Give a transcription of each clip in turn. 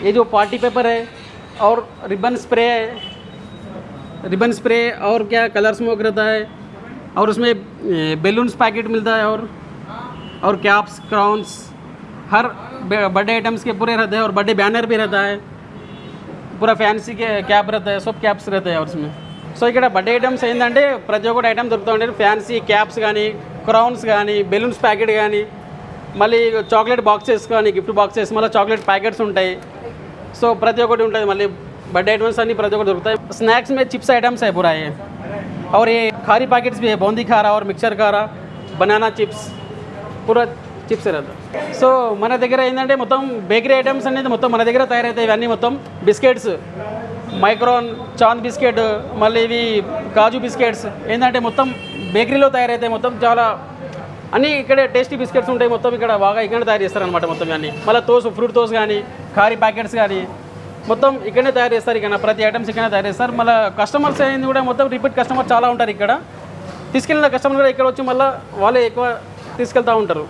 ये जो party paper है और रिबन स्प्रे है, रिबन स्प्रे और क्या कलर स्मोक रहता है और उसमें बेलून्स पैकेट मिलता है और कैप्स क्राउन्स हर बर्थडे आइटम्स के पूरे रहते हैं और बर्थडे बैनर भी रहता है, पूरा ఫ్యాన్సీ క్యాప్ रहता है, सब कैप्स रहते हैं और उसमें। సో ఇక్కడ బర్త్డే ఐటమ్స్ ఏంటంటే ప్రతి ఒక్కటి ఐటమ్ దొరుకుతూ ఉంటాయి, ఫ్యాన్సీ క్యాప్స్ కానీ క్రౌన్స్ కానీ బెలూన్స్ ప్యాకెట్ కానీ మళ్ళీ చాక్లెట్ బాక్సెస్ కానీ గిఫ్ట్ బాక్సెస్ మళ్ళీ చాక్లెట్ ప్యాకెట్స్ ఉంటాయి। సో ప్రతి ఒక్కటి ఉంటుంది, మళ్ళీ बर्थडे आइटम्स अभी प्रति ఒక్కటి దొరుకుతాయి। स्नैक्स में चिप्स आइटम्स है पूरा ये, और ये खारी पैकेट्स भी है, बूंदी खारा और मिक्सर खारा बनाना चिप्स पूरा చిప్స్ रहता। సో మన దగ్గర ఏంటంటే మొత్తం బేకరీ ఐటమ్స్ అనేది మొత్తం మన దగ్గర తయారవుతాయి। ఇవన్నీ మొత్తం బిస్కెట్స్, మైక్రోన్, చాంద్ బిస్కెట్, మళ్ళీ ఇవి కాజు బిస్కెట్స్ ఏంటంటే మొత్తం బేకరీలో తయారవుతాయి। మొత్తం చాలా అన్నీ ఇక్కడే టేస్టీ బిస్కెట్స్ ఉంటాయి, మొత్తం ఇక్కడ బాగా ఇక్కడే తయారు చేస్తారనమాట మొత్తం అన్నీ। మళ్ళీ తోస్, ఫ్రూట్ తోస్ కానీ ఖారీ ప్యాకెట్స్ కానీ మొత్తం ఇక్కడనే తయారు చేస్తారు, ఇక్కడ ప్రతి ఐటమ్స్ ఇక్కడనే తయారు చేస్తారు। మళ్ళీ కస్టమర్స్ అయింది కూడా మొత్తం రిపీట్ కస్టమర్ చాలా ఉంటారు ఇక్కడ, తీసుకెళ్ళిన కస్టమర్ కూడా ఇక్కడ వచ్చి మళ్ళీ వాళ్ళే ఎక్కువ తీసుకెళ్తూ ఉంటారు।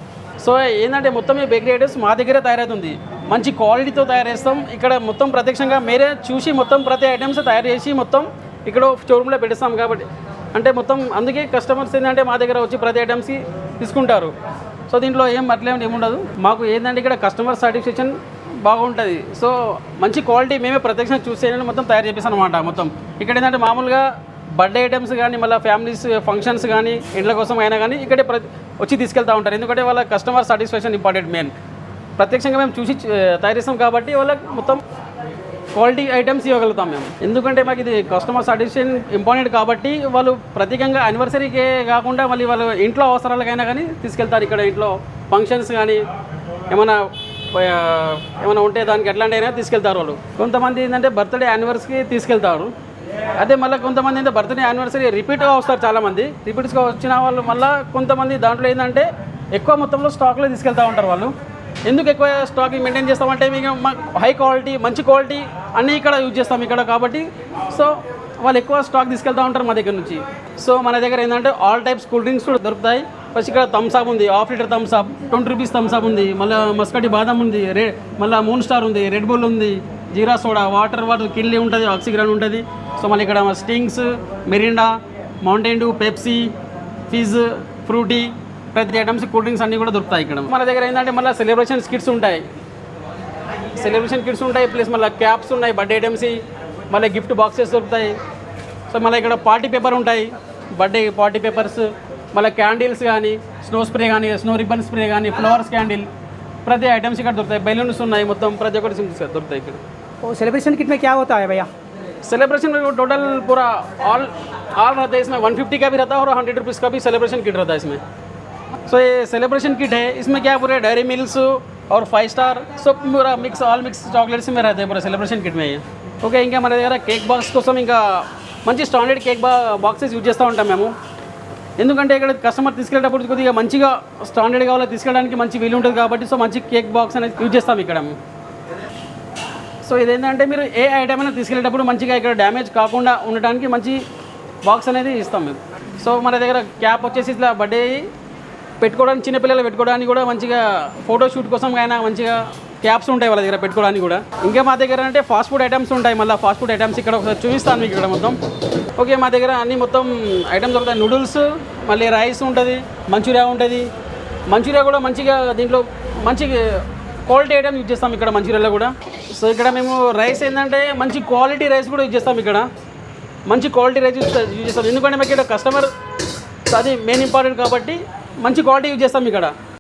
సో ఏంటంటే మొత్తం ఈ బేకరీ ఐటమ్స్ మా దగ్గరే తయారవుతుంది, మంచి క్వాలిటీతో తయారు చేస్తాం। ఇక్కడ మొత్తం ప్రత్యక్షంగా మీరే చూసి మొత్తం ప్రతి ఐటమ్స్ తయారు చేసి మొత్తం ఇక్కడ షోరూంలో పెట్టిస్తాం కాబట్టి అంటే మొత్తం అందుకే కస్టమర్స్ ఏంటంటే మా దగ్గర వచ్చి ప్రతి ఐటమ్స్కి తీసుకుంటారు। సో దీంట్లో ఏమి ఉండదు, మాకు ఏంటంటే ఇక్కడ కస్టమర్ సాటిస్ఫాక్షన్ బాగుంటుంది। సో మంచి క్వాలిటీ మేమే ప్రత్యక్షంగా చూసి మొత్తం తయారు చేపిస్తాం అనమాట। మొత్తం ఇక్కడ ఏంటంటే మామూలుగా బర్త్డే ఐటమ్స్ కానీ మళ్ళీ ఫ్యామిలీస్ ఫంక్షన్స్ కానీ ఇండ్ల కోసం అయినా కానీ ఇక్కడే వచ్చి తీసుకెళ్తూ ఉంటారు, ఎందుకంటే వాళ్ళ కస్టమర్ సాటిస్ఫాక్షన్ ఇంపార్టెంట్ మెయిన్। ప్రత్యక్షంగా మేము చూసి తయారు చేస్తాం కాబట్టి వాళ్ళకి మొత్తం క్వాలిటీ ఐటమ్స్ ఇవ్వగలుగుతాం మేము, ఎందుకంటే మాకు ఇది కస్టమర్ సాటిస్ఫాక్షన్ ఇంపార్టెంట్ కాబట్టి వాళ్ళు ప్రత్యేకంగా యానివర్సరీకే కాకుండా మళ్ళీ వాళ్ళు ఇంట్లో అవసరాలకైనా కానీ తీసుకెళ్తారు। ఇక్కడ ఇంట్లో ఫంక్షన్స్ కానీ ఏమైనా ఉంటే దానికి ఎట్లాంటి అయినా తీసుకెళ్తారు వాళ్ళు। కొంతమంది ఏంటంటే బర్త్డే యానివర్సరీకి తీసుకెళ్తారు, అదే మళ్ళీ కొంతమంది ఏంటంటే బర్త్డే యానివర్సరీ రిపీట్గా వస్తారు, చాలామంది రిపీట్స్గా వచ్చిన వాళ్ళు మళ్ళీ కొంతమంది దాంట్లో ఏంటంటే ఎక్కువ మొత్తంలో స్టాక్లో తీసుకెళ్తూ ఉంటారు వాళ్ళు। ఎందుకు ఎక్కువ స్టాక్ మెయింటైన్ చేస్తామంటే మీకు హై క్వాలిటీ మంచి క్వాలిటీ అన్నీ ఇక్కడ యూజ్ చేస్తాం ఇక్కడ కాబట్టి, సో వాళ్ళు ఎక్కువ స్టాక్ తీసుకెళ్తూ ఉంటారు మా దగ్గర నుంచి। సో మన దగ్గర ఏంటంటే ఆల్ టైప్స్ కూల్ డ్రింక్స్ కూడా దొరుకుతాయి। ఫస్ట్ ఇక్కడ థమ్స్అప్ ఉంది, half litre Thums Up 20 rupees Thums Up ఉంది, మళ్ళీ మస్కటి బాదం ఉంది, మళ్ళీ మూన్ స్టార్ ఉంది, రెడ్ బుల్ ఉంది, జీరా సోడా, వాటర్ కిల్లీ ఉంటుంది, ఆక్సిగ్రాన్ ఉంటుంది। సో మళ్ళీ ఇక్కడ Stings, Mirinda, Mountain Dew, Pepsi, fizz, Frooti ప్రతి ఐటమ్స్ కూల్ డ్రింక్స్ అన్నీ కూడా దొరుకుతాయి ఇక్కడ మన దగ్గర। ఏంటంటే మళ్ళీ సెలబ్రేషన్ కిట్స్ ఉంటాయి, ప్లస్ మళ్ళీ క్యాప్స్ ఉన్నాయి బర్త్డే ఐటమ్స్, మళ్ళీ గిఫ్ట్ బాక్సెస్ దొరుకుతాయి। సో మళ్ళీ ఇక్కడ పార్టీ పేపర్ ఉంటాయి, బర్త్డే పార్టీ పేపర్స్, మళ్ళీ క్యాండిల్స్ కానీ స్నో స్ప్రే కానీ స్నో రిబ్బన్ స్ప్రే కానీ ఫ్లవర్స్ క్యాండిల్ ప్రతి ఐటమ్స్ ఇక్కడ దొరుకుతాయి, బెలూన్స్ ఉన్నాయి, మొత్తం ప్రతి ఒక్కటి దొరుకుతాయి ఇక్కడ। सेलिब्रेशन किट में क्या होता है भैया? सेलिब्रेशन में टोटल पूरा ऑल रहता है, इसमें 150 का भी रहता है और 100 रुपीज़ का भी सेलिब्रेशन किट रहता है इसमें। सो ये सेलिब्रेशन किट है, इसमें क्या पूरे डेयरी मिल्स और 5 स्टार सब पूरा ऑल मिक्स चॉकलेट्स में रहते हैं पूरा सेलिब्रेशन किट में ये। ఓకే, ఇంకా మన దగ్గర కేక్ బాక్స్ కోసం ఇంకా మంచి స్టాండర్డ్ కేక్ బాక్సెస్ యూజ్ చేస్తూ ఉంటాం మేము, ఎందుకంటే ఇక్కడ కస్టమర్ తీసుకెళ్ళేటప్పుడు కొద్దిగా మంచిగా స్టాండర్డ్ కావాలో తీసుకెళ్ళడానికి మంచి వీలు ఉంటుంది కాబట్టి సో మంచి కేక్ బాక్స్ అనేది యూజ్ చేస్తాం ఇక్కడ। సో ఇదేంటంటే మీరు ఏ ఐటమ్ అయినా తీసుకెళ్ళేటప్పుడు మంచిగా ఇక్కడ డ్యామేజ్ కాకుండా ఉండడానికి మంచి బాక్స్ అనేది ఇస్తాం మేము। సో మన దగ్గర క్యాప్ వచ్చేసి ఇట్లా బర్త్డే పెట్టుకోవడానికి చిన్నపిల్లలు పెట్టుకోవడానికి కూడా మంచిగా ఫోటోషూట్ కోసం అయినా మంచిగా క్యాప్స్ ఉంటాయి వాళ్ళ దగ్గర పెట్టుకోవడానికి కూడా। ఇంకా మా దగ్గర అంటే ఫాస్ట్ ఫుడ్ ఐటమ్స్ ఉంటాయి, మళ్ళీ ఫాస్ట్ ఫుడ్ ఐటమ్స్ ఇక్కడ ఒకసారి చూపిస్తాను మీకు ఇక్కడ మొత్తం। ఓకే, మా దగ్గర అన్నీ మొత్తం ఐటమ్స్ దొరుకుతాయి, నూడిల్స్, మళ్ళీ రైస్ ఉంటుంది, మంచూరియా ఉంటుంది, మంచూరియా కూడా మంచిగా దీంట్లో మంచి క్వాలిటీ ఐటమ్ యూజ్ చేస్తాం ఇక్కడ మంచూరియాలో కూడా। సో ఇక్కడ మేము రైస్ ఏంటంటే మంచి క్వాలిటీ రైస్ కూడా యూజ్ చేస్తాం ఇక్కడ, మంచి క్వాలిటీ రైస్ యూజ్ చేస్తాం, ఎందుకంటే మాకు ఇక్కడ కస్టమర్ అది మెయిన్ ఇంపార్టెంట్ కాబట్టి మంచి క్వాలిటీ యూజ్ చేస్తాం ఇక్కడ।